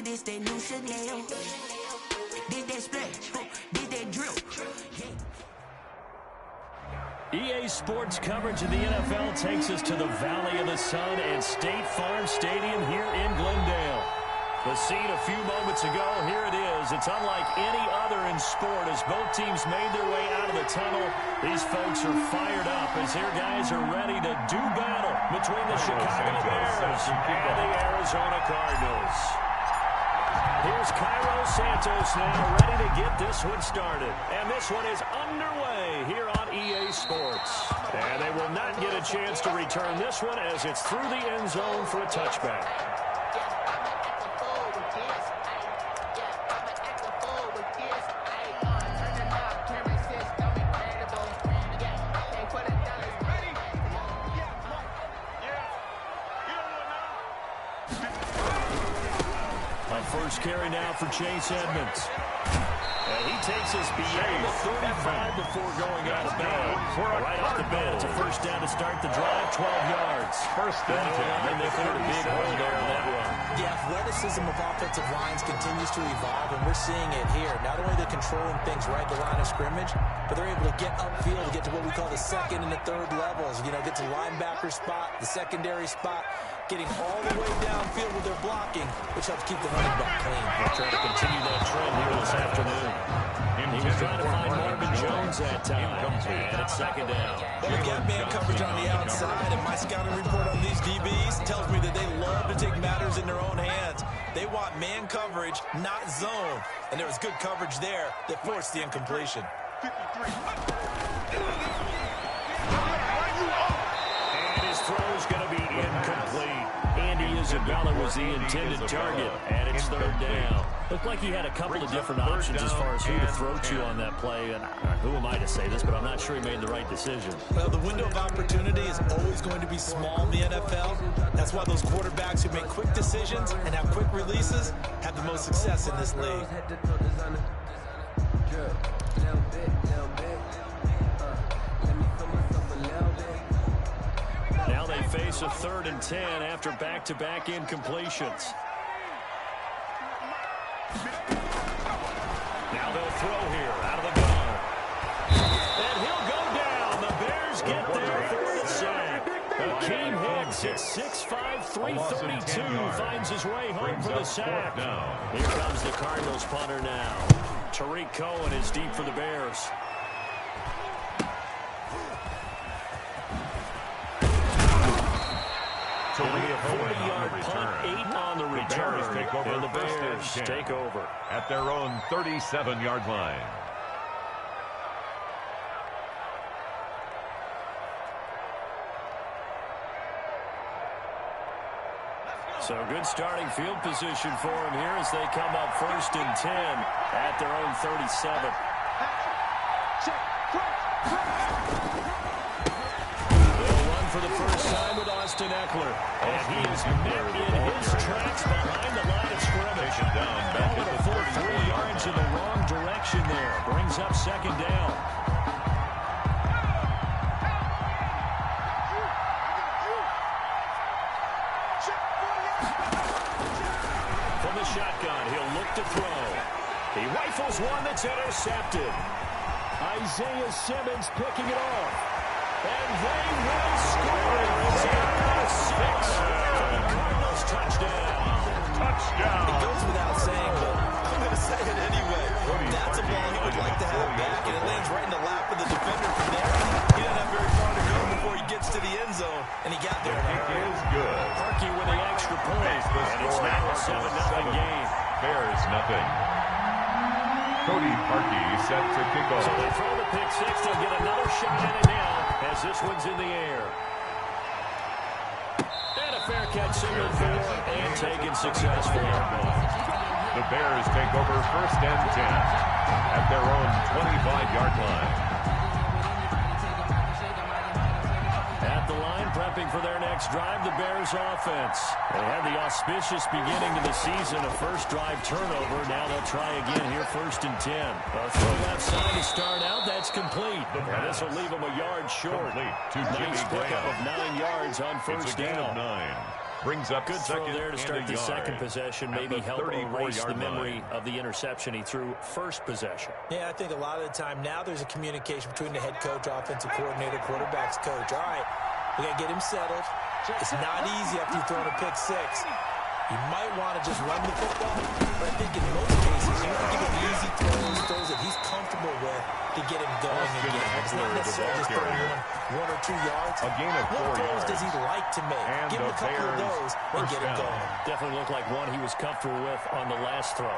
this that new Chanel. This that splash, this that drip. EA Sports coverage of the NFL takes us to the Valley of the Sun and State Farm Stadium here in Glendale. The scene a few moments ago, here it is. It's unlike any other in sport as both teams made their way out of the tunnel. These folks are fired up as their guys are ready to do battle between the Chicago Bears and the Arizona Cardinals. Here's Cairo Santos now ready to get this one started. And this one is underway here on EA Sports. And they will not get a chance to return this one as it's through the end zone for a touchback. First carry now for Chase Edmonds. And he takes us beyond the 35 before going out of bounds. Right off the bat, it's a first down to start the drive, 12 yards. First down, and they cleared a big hole there on that run. The athleticism of offensive lines continues to evolve, and we're seeing it here. Not only are they controlling things right at the line of scrimmage, but they're able to get upfield to get to what we call the second and the third levels. You know, get to the linebacker spot, the secondary spot, getting all the way downfield with their blocking, which helps keep the running back clean. They'll try to continue that trend here this afternoon. He was trying to find Marvin Jones that time, and it's second down. Well, we got man coverage on the outside, and my scouting report on these DBs tells me that they love to take matters in their own hands. They want man coverage, not zone, and there was good coverage there that forced the incompletion. And his throw's going to be incomplete. Andy Isabella was the intended target, and it's third down. Looked like he had a couple of different options as far as who to throw to on that play, and who am I to say this, but I'm not sure he made the right decision. Well, the window of opportunity is always going to be small in the NFL. That's why those quarterbacks who make quick decisions and have quick releases have the most success in this league. Now they face a 3rd and 10 after back-to-back incompletions. Now they'll throw here out of the gun. And he'll go down. The Bears get there for the sack. Akeem Hicks at 6'5", 332 finds his way home for the sack. Here comes the Cardinals punter now. Tariq Cohen is deep for the Bears. So we have 40-yard punt, 8 on the return, and the Bears take over at their own 37-yard line. So good starting field position for them here as they come up 1st and 10 at their own 37. For the first time with Austin Eckler. And he is met in his tracks behind the line of scrimmage. Down back at the 3 yards in the wrong direction there. Brings up second down. From the shotgun, he'll look to throw. He rifles one that's intercepted. Isaiah Simmons picking it off. And they will score. It's out of 6 for the Cardinals touchdown. Touchdown. It goes without saying, but I'm going to say it anyway. That's a ball he would like to have back, and it lands right in the lap of the defender from there. He doesn't have very far to go before he gets to the end zone, and he got there. It is good. Parkey with the extra point, and it's now a 7-0 game. Bears nothing. Cody Parkey set to kick off. So they throw the pick six. They'll get another shot at it now as this one's in the air. And a fair catch single for and taken successfully. The Bears take over 1st and 10 at their own 25-yard line. At the line, prepping for their next drive, the Bears offense. They had the auspicious beginning to the season, a first drive turnover. Now they'll try again here, 1st and 10. A throw left side to start out, that's complete. And this will leave them a yard short. Complete to Nice pickup of 9 yards on first down. 9. Brings up good throw second there to start the second possession. Maybe help erase the memory of the interception he threw first possession. Yeah, I think a lot of the time now there's a communication between the head coach, offensive coordinator, quarterback's coach. All right, we got to get him settled. It's not easy after you've thrown a pick six. You might want to just run the football, but I think in most cases you want to give him easy throws that he's comfortable with to get him going again. It's not necessarily just throwing one or 2 yards. A gain of 4 yards. What throws yards does he like to make? And give him a couple of those and get him going. Definitely looked like one he was comfortable with on the last throw.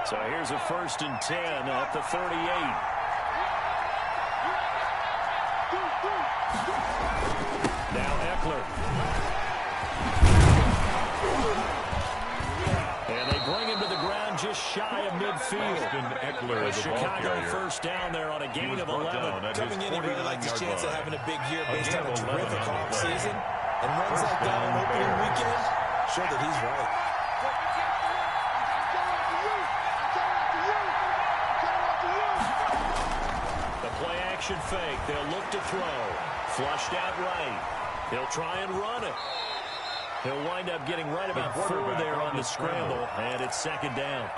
So here's a 1st and 10 at the 38. Now Eckler. And they bring him to the ground just shy of midfield. Eckler, the Chicago first down there on a gain of 11. Coming in, he really likes his chance of having a big year based on a terrific offseason. And runs like that on opening weekend show that he's right. Action fake. They'll look to throw. Flushed out right. He'll try and run it. He'll wind up getting right about 4 there on the scramble, and it's 2nd down.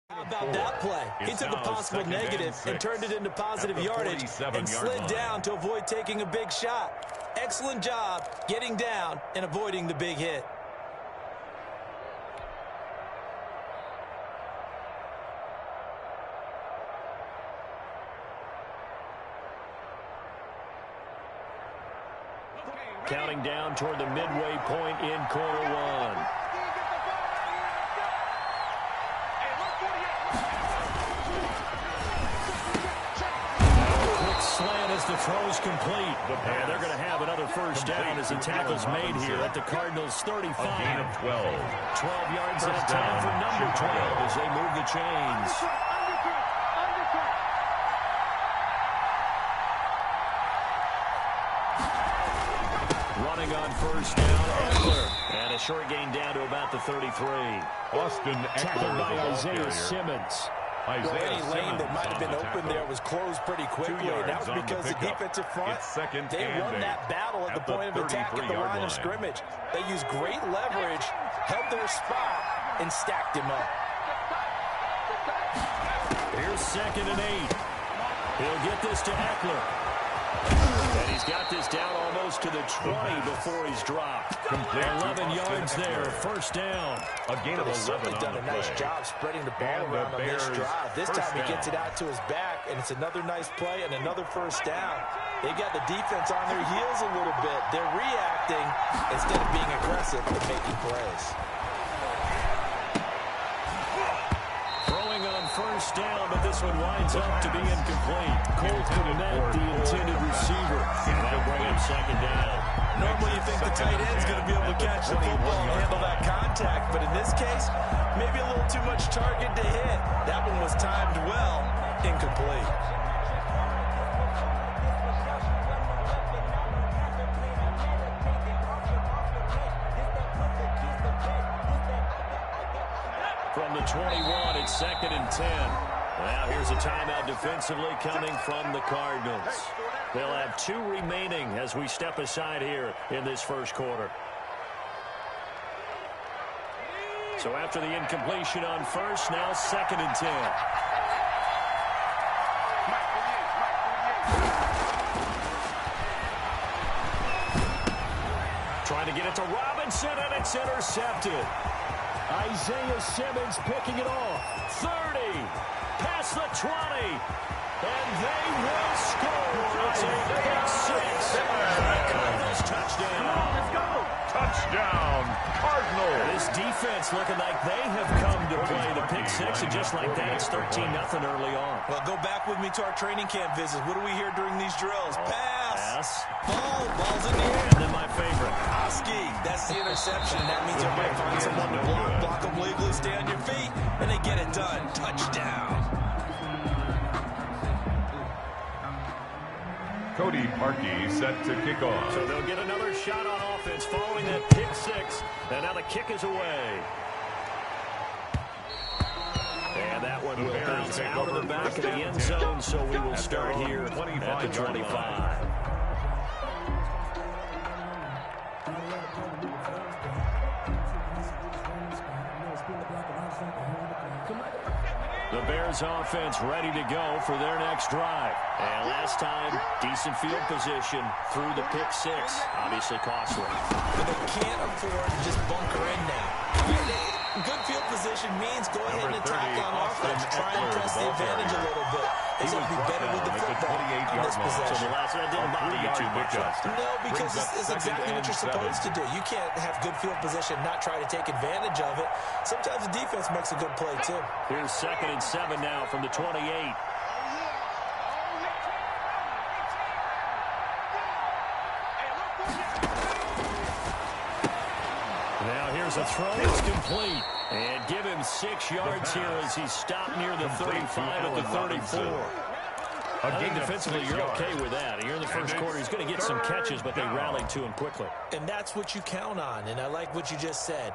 How about that play? He took a possible negative and turned it into positive yardage and slid down to avoid taking a big shot. Excellent job getting down and avoiding the big hit. Counting down toward the midway point in quarter 1. Slant as the throw's complete. And they're going to have another first down as the tackle's made here at the Cardinals' 35. A gain of 12. 12 yards at a time for number 12 as they move the chains. Running on first down, Eckler. And a short gain down to about the 33. Austin Eckler tackled by Isaiah Simmons. Well, any lane that might have been open there was closed pretty quickly, and that was because the defensive front, they won that battle at the point of attack at the line of scrimmage. They used great leverage, held their spot, and stacked him up. Here's 2nd and 8. He'll get this to Eckler. And he's got this down almost to the 20 before he's dropped. 11 yards there, first down. A gain of 11 certainly done a nice job spreading the ball around on this drive. This time he gets it out to his back, and it's another nice play and another first down. They got the defense on their heels a little bit. They're reacting instead of being aggressive and making plays. First down, but this one winds up to be incomplete. Cole Kmet, the intended receiver. And that'll bring him 2nd down. Normally you think the tight end's going to be able to catch the football and handle that contact, but in this case, maybe a little too much target to hit. That one was timed well, incomplete. From the 21, it's 2nd and 10. Now here's a timeout defensively coming from the Cardinals. They'll have 2 remaining as we step aside here in this first quarter. So after the incompletion on first, now 2nd and 10. Trying to get it to Robinson, and it's intercepted. Isaiah Simmons picking it off. 30, past the 20, and they will score. It's a pick 6. Cardinals touchdown. Let's go. Touchdown, Cardinals. This defense looking like they have come to play the pick 6, and just like that, it's 13-0 early on. Well, go back with me to our training camp visits. What do we hear during these drills? Pass. Ball's in the air. And then my favorite. Oski, that's the interception. That means you might find someone to block them legally, stay on your feet, and they get it done. Touchdown. Cody Parkey set to kick off. So they'll get another shot on offense following that pick six. And now the kick is away. And that one will bounce out of the back of the end zone, so we will start here at the 25. The Bears offense ready to go for their next drive. And last time, decent field position through the pick six. Obviously costly. But they can't afford to just bunker in now. Good field position means go ahead and attack on offense. Try and press the advantage a little bit. They have to be better with the football on this possession. So the last one didn't bother you too much. No, because it's exactly what you're supposed to do. You can't have good field position, not try to take advantage of it. Sometimes the defense makes a good play, too. Here's 2nd and 7 now from the 28. Now here's a throw. It's complete. And give him 6 yards here as he's stopped near the 35 at the 34. I think defensively you're okay with that. Here in the first quarter, he's going to get some catches, but they rallied to him quickly. And that's what you count on, and I like what you just said.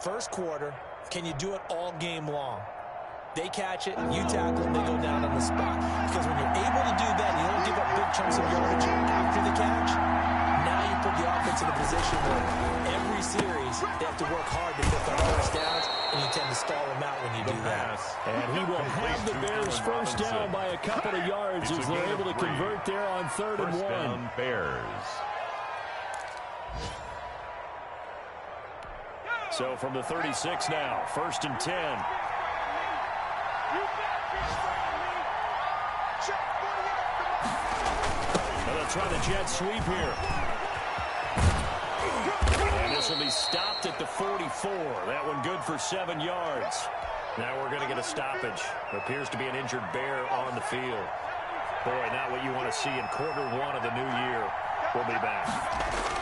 First quarter, can you do it all game long? They catch it, you tackle them, they go down on the spot. Because when you're able to do that, you don't give up big chunks of yardage after the catch. Now you put the offense in a position where every series they have to work hard to pick up first downs, and you tend to stall them out when you do that. And he will have the Bears first down by a couple of yards as they're able to convert there on 3rd and 1. Down Bears. So from the 36 now, 1st and 10. Now they'll try the jet sweep here. And this will be stopped at the 44. That one good for 7 yards. Now we're going to get a stoppage. There appears to be an injured Bear on the field. Boy, not what you want to see in quarter 1 of the new year. We'll be back.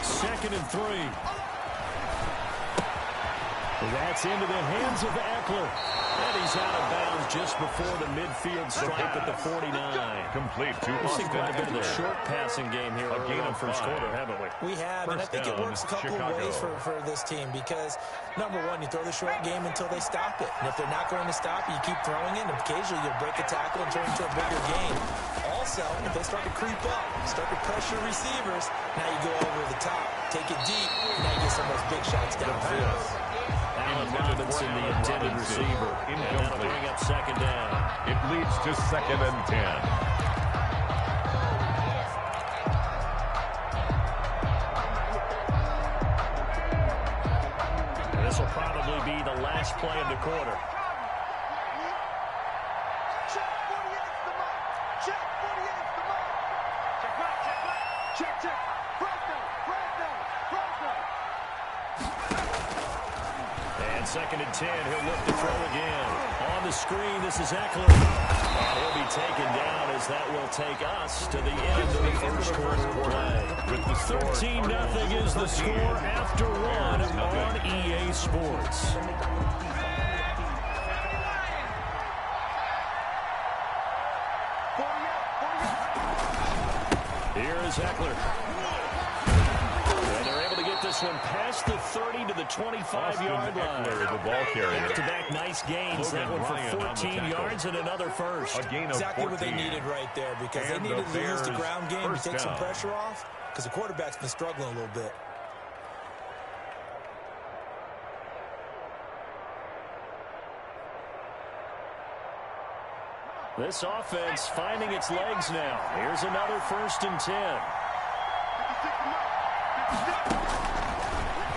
2nd and 3. That's into the hands of Eckler. And he's out of bounds just before the midfield stripe at the 49. Complete to We've seen quite a bit of the Eckler. short passing game here early in the first quarter, haven't we? We have, and I think it works a couple of ways for this team because, number one, you throw the short game until they stop it. And if they're not going to stop it, you keep throwing it, and occasionally you'll break a tackle and turn it into a bigger game. Also, if they start to creep up, start to pressure receivers, now you go over the top, take it deep, and now you get some of those big shots downfield. Allen Robinson, the intended receiver. And that'll bring up 2nd down. It leads to 2nd and 10. This will probably be the last play of the quarter. Check 48's the mark. Check 48's the mark. Check right, check right. Check, check. First down, first down, first down. And 2nd and 10, he'll look to throw again. On the screen, this is Eckler. And he'll be taken down as that will take us to the end of the first quarter play. 13-0 is the score after 1 on EA Sports. Here is Eckler. And they're able to get this one past the 30 to the 25-yard line. Eckler, the ball carrier. Back-to-back nice gains. That one for 14 yards and another first. A gain of Exactly 14. what they needed right there because And they needed the to use the Bears ground game to first take some down. pressure off because the quarterback's been struggling a little bit. This offense finding its legs now. Here's another 1st and 10.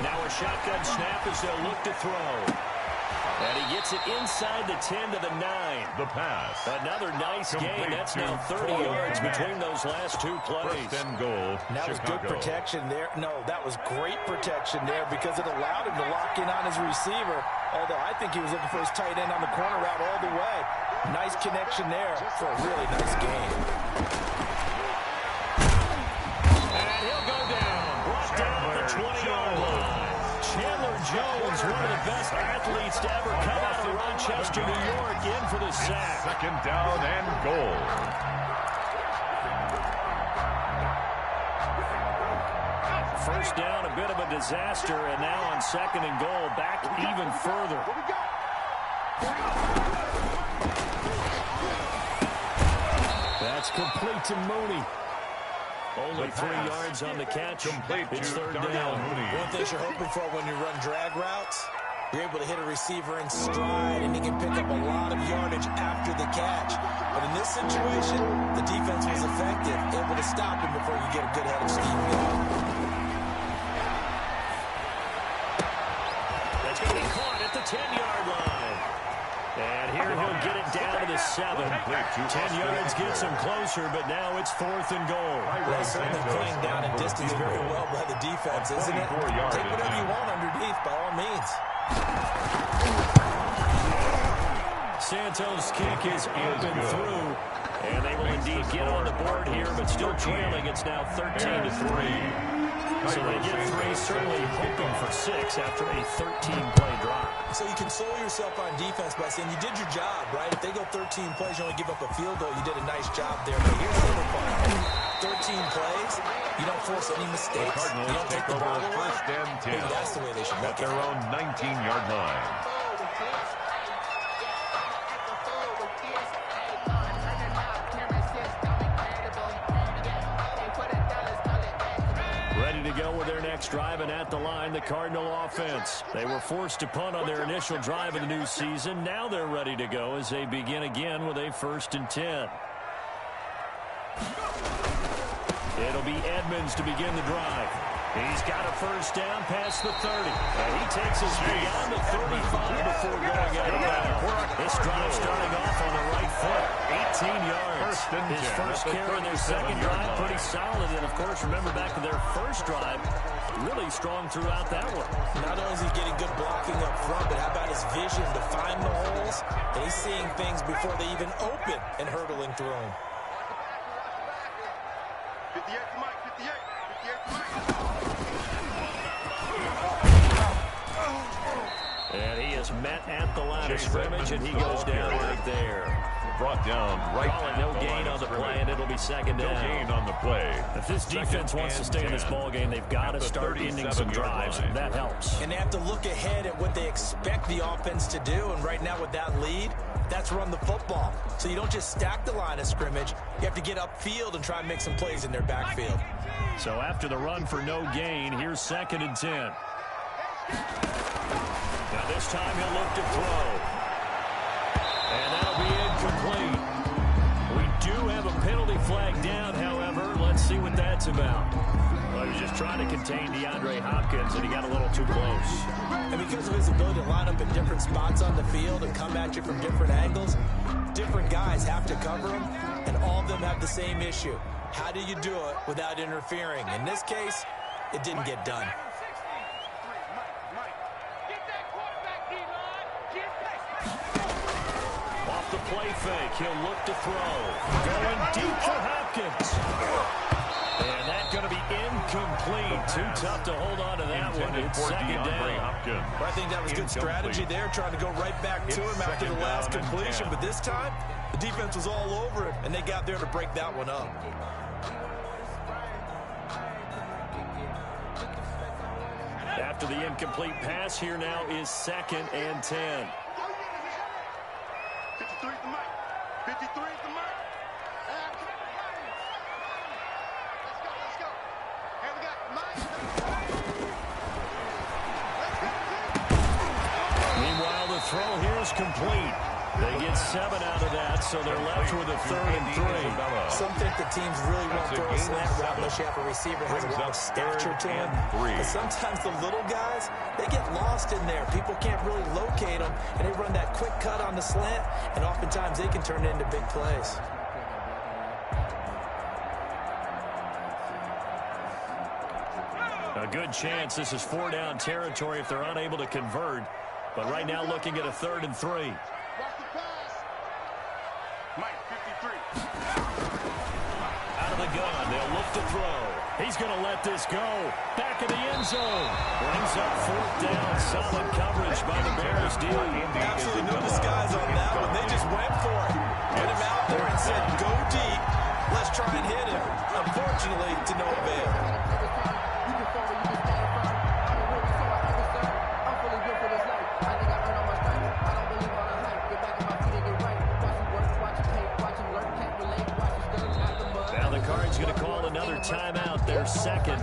Now a shotgun snap as they'll look to throw. And he gets it inside the 10 to the 9. The pass. Another nice gain. Complete That's to now 30 Cole yards Kmet. between those last 2 plays. 1st and goal, And that was good Chicago. protection there. No, that was great protection there because it allowed him to lock in on his receiver. Although I think he was looking for his tight end on the corner route all the way. Nice connection there for a really nice game. And he'll go down. Brought down at the 20-yard line. Chandler Jones, one of the best athletes to ever come out of Rochester, New York, in for the sack. 2nd down and goal. first down, a bit of a disaster, and now on 2nd and goal, back even further. That's complete to Mooney. Only 3 yards on the catch. Complete It's to 3rd Darnell down. Mooney. One thing you're hoping for when you run drag routes, you're able to hit a receiver in stride, and he can pick up a lot of yardage after the catch. But in this situation, the defense was effective, able to stop him before you get a good head of steam going. That's going to be caught at the 10-yard line. And here he'll get it down to the 7. 10 yards gets him closer, but now it's 4th and goal. Well, certainly playing down and distance very well by the defense, isn't it? Take whatever you want underneath, by all means. Santos' kick is up and through, and they will indeed get on the board here, but still trailing. It's now 13-3. So they get 3, certainly hoping for 6 after a 13-play drive. So you console yourself on defense by saying you did your job, right? If they go 13 plays, you only give up a field goal, you did a nice job there. But here's the other part. 13 plays, you don't force any mistakes. You don't take the ball away. First and 10. Maybe that's the way they should look at their own 19-yard line. Ready to go with their next drive, and at the line, the Cardinal offense. They were forced to punt on their initial drive of the new season. Now they're ready to go as they begin again with a 1st and 10. It'll be Edmonds to begin the drive. He's got a first down past the 30. And he takes us beyond the 35 before going out of bounds. This drive starting off on the right foot. 18 yards. His first carry in their second drive, pretty solid. And, of course, remember back to their first drive, really strong throughout that one. Not only is he getting good blocking up front, but how about his vision to find the holes? And he's seeing things before they even open and hurdling through them. 58 to Mike, 58 to Mike. And he is met at the line of scrimmage, and he goes down right there. Brought down right. Calling no gain on the play, and it'll be 2nd down. No gain on the play. If this defense wants to stay in this ball game, they've got to start ending some drives. That helps. And they have to look ahead at what they expect the offense to do. And right now with that lead, that's run the football. So you don't just stack the line of scrimmage. You have to get upfield and try and make some plays in their backfield. So after the run for no gain, here's 2nd and 10. Now this time he'll look to throw. And that'll be incomplete. We do have a penalty flag down, however. Let's see what that's about. Well, he was just trying to contain DeAndre Hopkins, and he got a little too close. And because of his ability to line up in different spots on the field and come at you from different angles, different guys have to cover him, and all of them have the same issue. How do you do it without interfering? In this case, it didn't get done. Off the play fake, he'll look to throw. Going deep for Hopkins. And that's going to be incomplete. Too tough to hold on to that one. It's 2nd down. Well, I think that was good strategy there, trying to go right back to him after the last completion. But this time, the defense was all over it, and they got there to break that one up. After the incomplete pass, here now is 2nd and 10. 53 to Mike. 53 to Mike. Let's go. Here we got Mike. Meanwhile, the throw here is complete. They get 7 out of that, so they're left with a 3rd and 3. Some think the teams really won't throw a slant route unless you have a receiver who has a lot of stature to him. But sometimes the little guys, they get lost in there. People can't really locate them, and they run that quick cut on the slant, and oftentimes they can turn it into big plays. A good chance this is 4-down territory if they're unable to convert. But right now looking at a 3rd and 3. Watch the pass. Mike, 53. Out of the gun, they'll look to throw. He's going to let this go. Back in the end zone. Brings up 4th down. Solid coverage by the Bears. Absolutely no disguise on that one. They just went for it. Put him out there and said, go deep. Let's try and hit him. Unfortunately, to no avail. timeout, their second.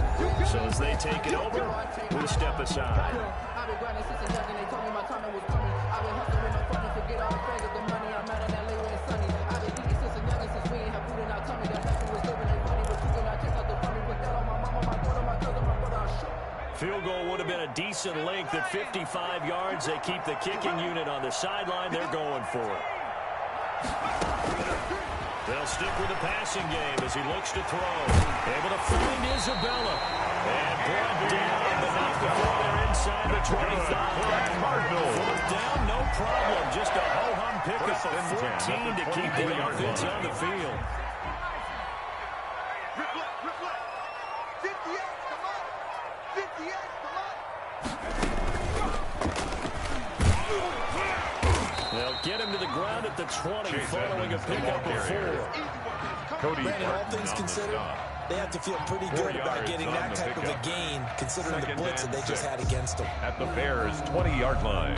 So as they take it over, we step aside. I've been grinding since a young and they told me my time was coming. I've been hustling with no fucking forget all the praise of the money. I'm out in LA where it's sunny. I've been eating since a young and since we ain't have food in our tummy. That nothing was living ain't funny, but you cannot check out the funny. Put that on my mama, my daughter, my cousin, my brother, I shook. Field goal would have been a decent length at 55 yards. They keep the kicking unit on the sideline. They're going for it. They'll stick with the passing game as he looks to throw. Able to find Isabella. And brought down, but not before they're inside the 25. Fourth down, no problem. Just a ho-hum pickup of 14 to keep the offense on the field. They'll get him to the ground at the 20 following a pickup of 4. Brandon, all things considered, they have to feel pretty good about getting that type of a gain, considering the blitz that they just had against them. At the Bears' 20-yard line.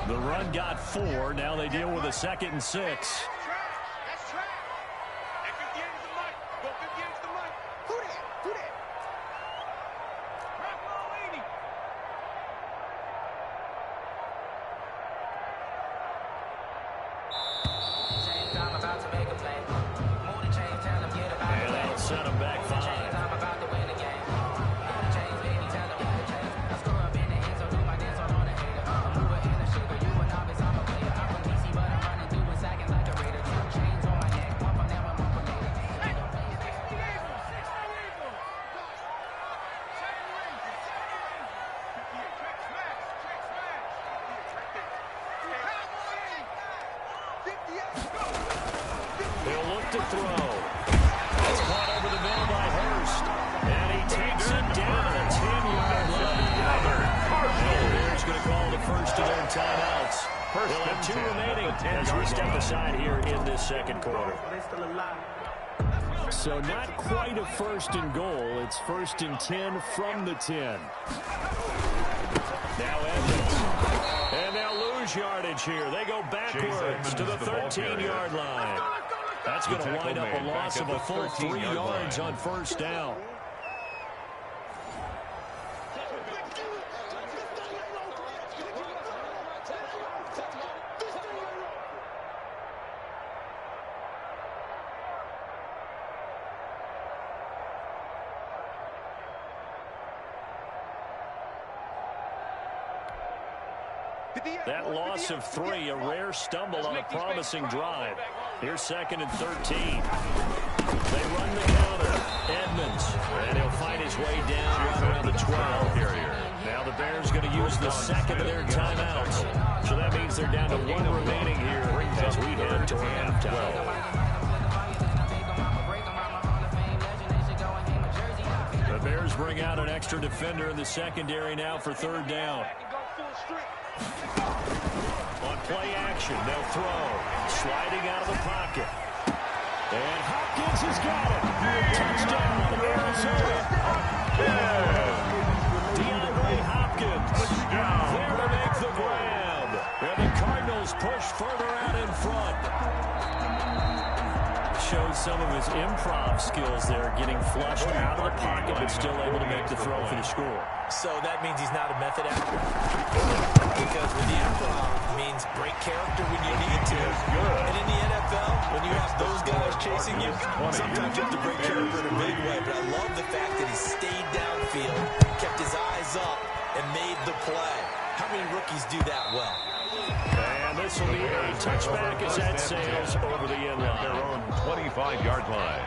The run got 4. Now they deal with a 2nd and 6. And they'll set him back 5. He'll look to throw. That's caught over the middle by Hurst. And he takes it down at the 10-yard line. The Bears going to call the first of their timeouts. They'll have 2 remaining as we step aside here in this second quarter. So not quite a 1st and goal. It's 1st and 10 from the 10. Now Evans. And they'll lose yardage here. They go backwards to the 13-yard line. That's going to wind up a loss of a full 3 yards on 1st down. That loss of 3, a rare stumble on a promising drive. Here's 2nd and 13. They run the counter. Edmonds. And he'll find his way down right around the 12. Now the Bears going to use the 2nd of their timeouts. So that means they're down to 1 remaining here as we head toward halftime. The Bears bring out an extra defender in the secondary now for 3rd down. On play action, they'll throw. Sliding out of the pocket. And Hopkins has got it. Touchdown, Arizona. DeAndre Hopkins there to make the grab. And the Cardinals push further out in front. Showed some of his improv skills there, getting flushed out of the pocket, but still able to make the throw for the score. So that means he's not a method actor? Because with the improv, it means break character when you need to. And in the NFL, when you have those guys chasing you, sometimes you have to break character in a big way. But I love the fact that he stayed downfield, kept his eyes up, and made the play. How many rookies do that well? And this will be a touchback as that sails over the end line. Their own 25-yard line.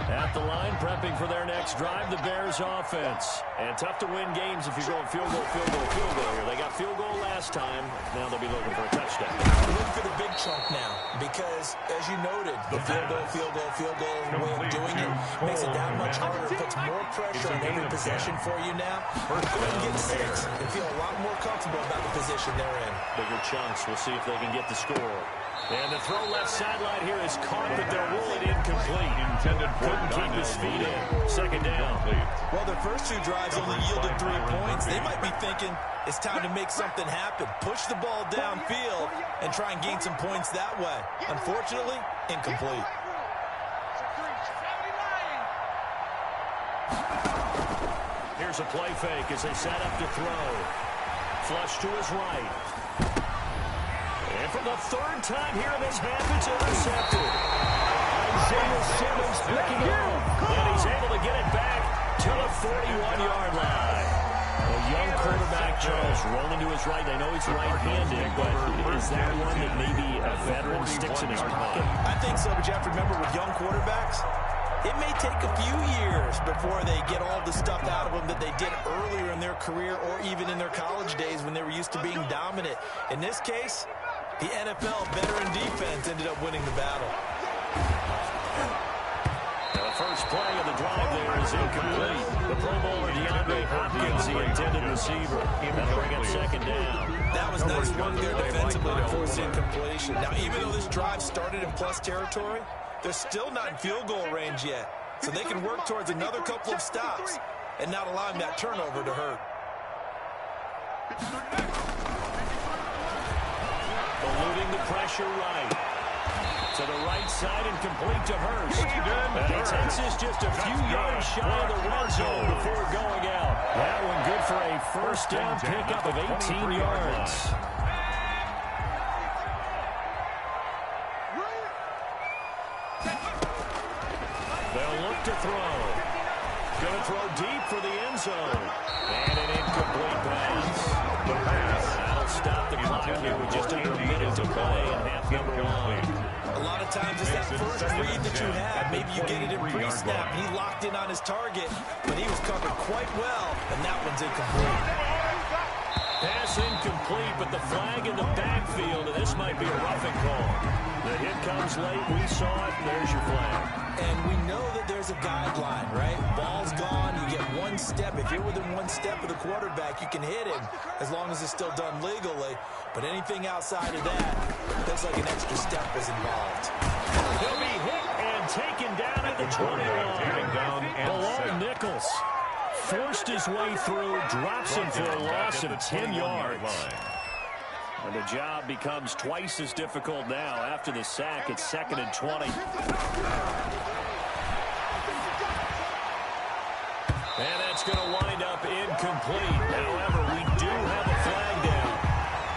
At the line, prepping for their next drive, the Bears offense. And tough to win games if you're going field goal, field goal, field goal here. They got field goal last time. Now they'll be looking for a touchdown. Look for the big chunk now because, as you noted, the field goal way of doing it makes it that much harder. It puts more pressure on every possession for you now. Go ahead and get 6 and feel a lot more comfortable about the position they're in. Bigger chunks. We'll see if they can get the score. And the throw left sideline here is caught, but they'll rule it incomplete. Intended for Couldn't keep his feet in. Second down. Well, their first 2 drives only yielded 3 points. They might be thinking it's time to make something happen. Push the ball downfield and try and gain some points that way. Unfortunately, incomplete. Here's a play fake as they set up to throw. Flush to his right. And for the 3rd time here in this half, it's intercepted. Isaiah Simmons picking it up. And he's able to get it back to the 41-yard line. A young quarterback, Charles, rolling to his right. I know he's right-handed, but is that one that maybe a veteran sticks in his pocket? I think so, but you have to remember with young quarterbacks, it may take a few years before they get all the stuff out of them that they did earlier in their career or even in their college days when they were used to being dominant. In this case, the NFL veteran defense ended up winning the battle. The first play of the drive there is incomplete. The Pro Bowler DeAndre Hopkins, the intended receiver. That'll bring up second down. That was nice work there defensively to force incompletion. Now, even though this drive started in plus territory, they're still not in field goal range yet. So they can work towards another couple of stops and not allowing that turnover to hurt. Eluding the pressure right. To the right side and complete to Hurst. And he takes us just a few yards shy of the red zone before going out. That one good for a first down pickup of 18 yards. They'll look to throw. Going to throw deep for the end zone. And an incomplete pass. The pass. That'll stop the clock here with just under a minute to play in half number 1. A lot of times it's that first read that you have. Maybe you get it in pre-snap. He locked in on his target, but he was covered quite well, and that one's incomplete. Pass incomplete, but the flag in the backfield, and this might be a roughing call. The hit comes late. We saw it. There's your flag. And we know that there's a guideline, right? Ball's gone. You get 1 step. If you're within 1 step of the quarterback, you can hit him as long as it's still done legally. But anything outside of that, looks like an extra step is involved. He'll be hit and taken down at the 20-line. Bilal Nichols forced his way through, drops him for a loss of 10 yards. And the job becomes twice as difficult now after the sack. It's 2nd and 20. And that's going to wind up incomplete. However, we do have a flag down.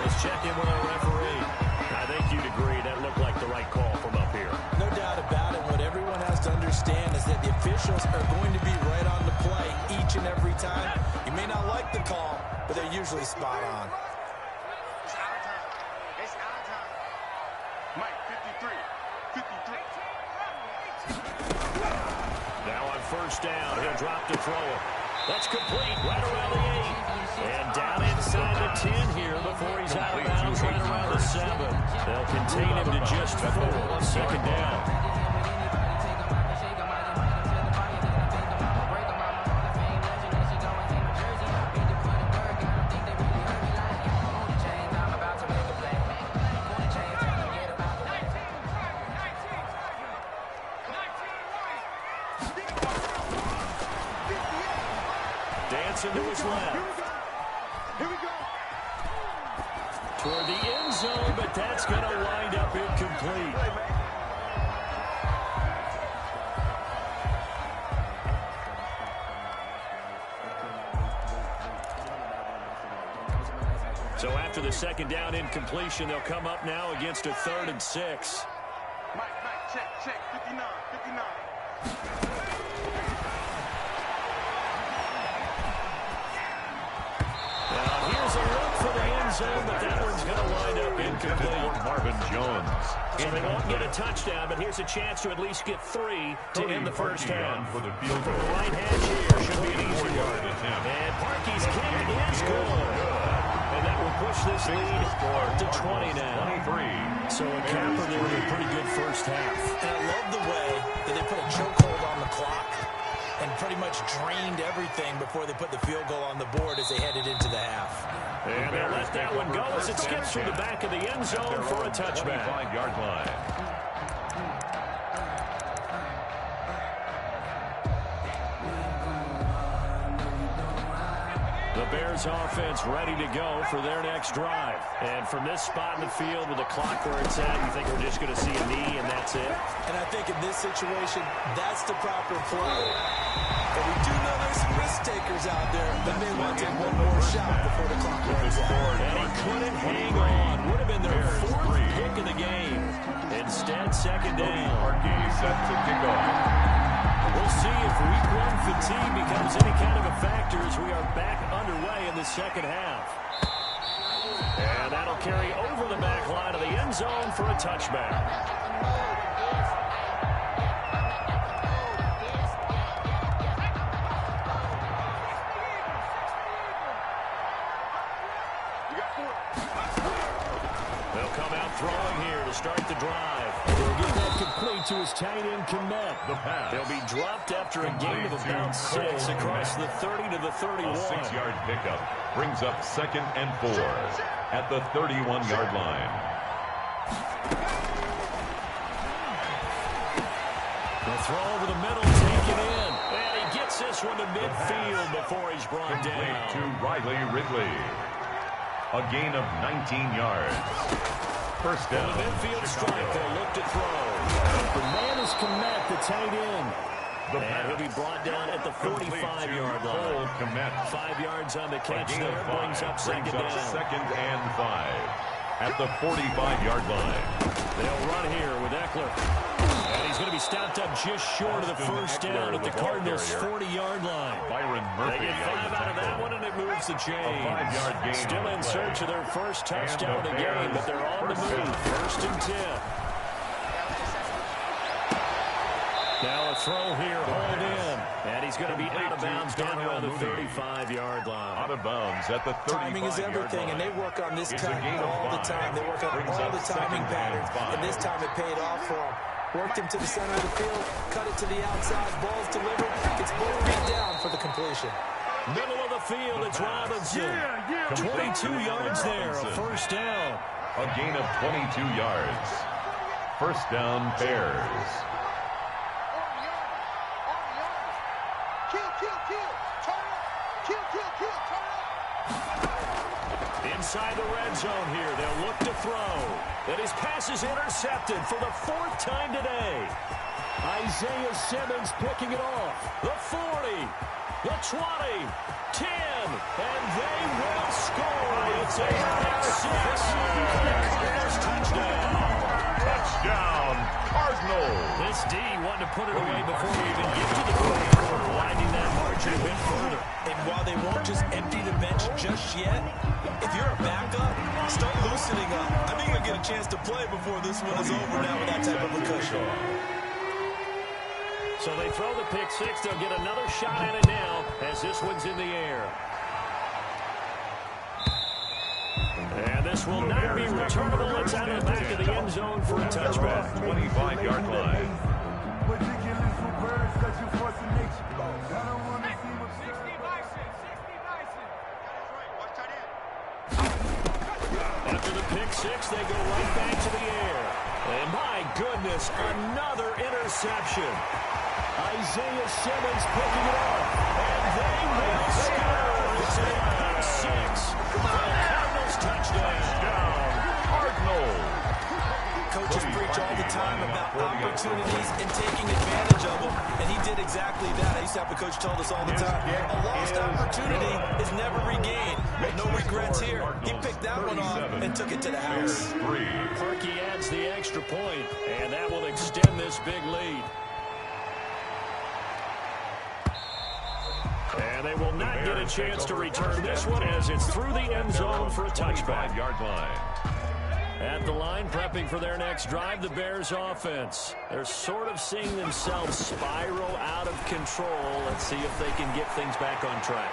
Let's check in with our referee. I think you'd agree that looked like the right call from up here. No doubt about it. What everyone has to understand is that the officials are going to be right on the play each and every time. You may not like the call, but they're usually spot on. It's our time. It's our time. Mike, 53. 53. Now on first down, he'll drop to throw it. That's complete right around the 8. And down inside the 10 here before he's out of bounds right around the 7. They'll contain him to just 4. Second down. Dancing to his left. Here we go. Toward the end zone, but that's going to wind up incomplete. So after the second down incompletion, they'll come up now against a 3rd and 6. Mike, check. 59. Here's a look for the end zone, but that one's going to wind up incomplete. Marvin Jones. So they won't get a touchdown, but here's a chance to at least get 3 to end the first half. For the field From goal. the right hash here, should be an easy 4-yard one. attempt. And Parkey's kick is good. And that will push this lead to 20 now. 23. So a capper there with a pretty good first half. And I love the way that they put a chokehold on the clock and pretty much drained everything before they put the field goal on the board as they headed into the half. And they'll let that one go as it skips through the back of the end zone for a touchback. 25-yard line. The Bears offense ready to go for their next drive. And from this spot in the field with the clock where it's at, you think we're just going to see a knee and that's it? And I think in this situation, that's the proper play. But we do know there's some risk takers out there that may want to take one more shot before the clock runs out. And he couldn't hang on. Would have been their fourth pick of the game. Instead, second down. Parkey set to kick off. We'll see if week one fatigue becomes any kind of a factor as we are back underway in the second half. And that'll carry over the back line of the end zone for a touchback. They'll come out throwing here to start the drive. He'll get that complete to his tight end, Kmet. The pass. They'll be dropped after a gain of about 6 across the 30 to the 31. A 6-yard pickup brings up 2nd and 4 at the 31-yard line. The throw over the middle, taken in. And he gets this one to midfield before he's brought Complete down. to Riley Ridley. A gain of 19 yards. First down. On the midfield strike, they'll look to throw. The man is Kmet, the tight end. And he'll be brought down at the 45-yard line. Kmet. 5 yards on the catch Gain there, of 5 brings up second down. 2nd and 5 at the 45-yard line. They'll run here with Eckler. And he's going to be stopped up just short of the first down at the Cardinals' 40-yard line. Byron Murphy. They get 5 out of that one, and it moves the chains. 5-yard gain. Still in search of their first touchdown of the game, but they're on the move. 1st and 10. Now a throw here, hold in. And he's going to be out of bounds down around the 35-yard line. Out of bounds at the 35-yard line. Timing is everything, and they work on this cut all the time. They work on all the timing patterns, and this time it paid off for them. Worked him to the center of the field, cut it to the outside, ball's delivered, gets both feet down for the completion. Middle of the field, it's Robinson. 22 yards there, a first down. A gain of 22 yards. First down, Bears. Inside the red zone here, they'll look to throw. And his pass is intercepted for the 4th time today. Isaiah Simmons picking it off. The 40, the 20, 10, and they will score. It's a pick 6. Cardinals touchdown. Touchdown, Cardinals. This D wanted to put it away before we even get to the fourth quarter, winding that margin a bit further. And while they won't just empty the bench just yet, if you're a backup, start loosening up. I think you'll get a chance to play before this one is over now with that type of a cushion. So they throw the pick 6. They'll get another shot at it now as this one's in the air. And this will not be returnable. It's out of the back of the end zone for a touchback. 25-yard line. After the pick 6, they go right back to the air. And my goodness, another interception. Isaiah Simmons picking it up. And they will score. It's a pick 6. Cardinals touchdown. Cardinals. Coaches preach all the time about opportunities and taking advantage of them, and he did exactly that. I used to have a coach told us all the time, a lost opportunity is never regained. No regrets here. He picked that one off and took it to the house. Parkey adds the extra point, and that will extend this big lead. And they will not get a chance to return this one as it's through the end zone for a touchback. 25-yard line. At the line, prepping for their next drive, the Bears offense. They're sort of seeing themselves spiral out of control. Let's see if they can get things back on track.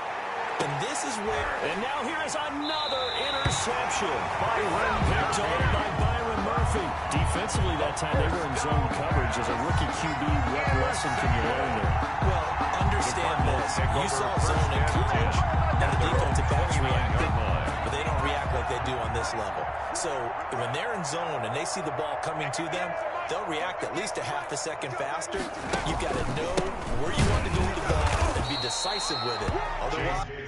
And this is where... And now here is another interception. Picked on by Byron Murphy. Defensively that time, they were in zone coverage. As a rookie QB, what lesson can you learn there? Well, understand this. You saw zone in college, and the defensive backs reacted, but they this level. So when they're in zone and they see the ball coming to them, they'll react at least a half a second faster. You've got to know where you want to go with the ball and be decisive with it. Otherwise,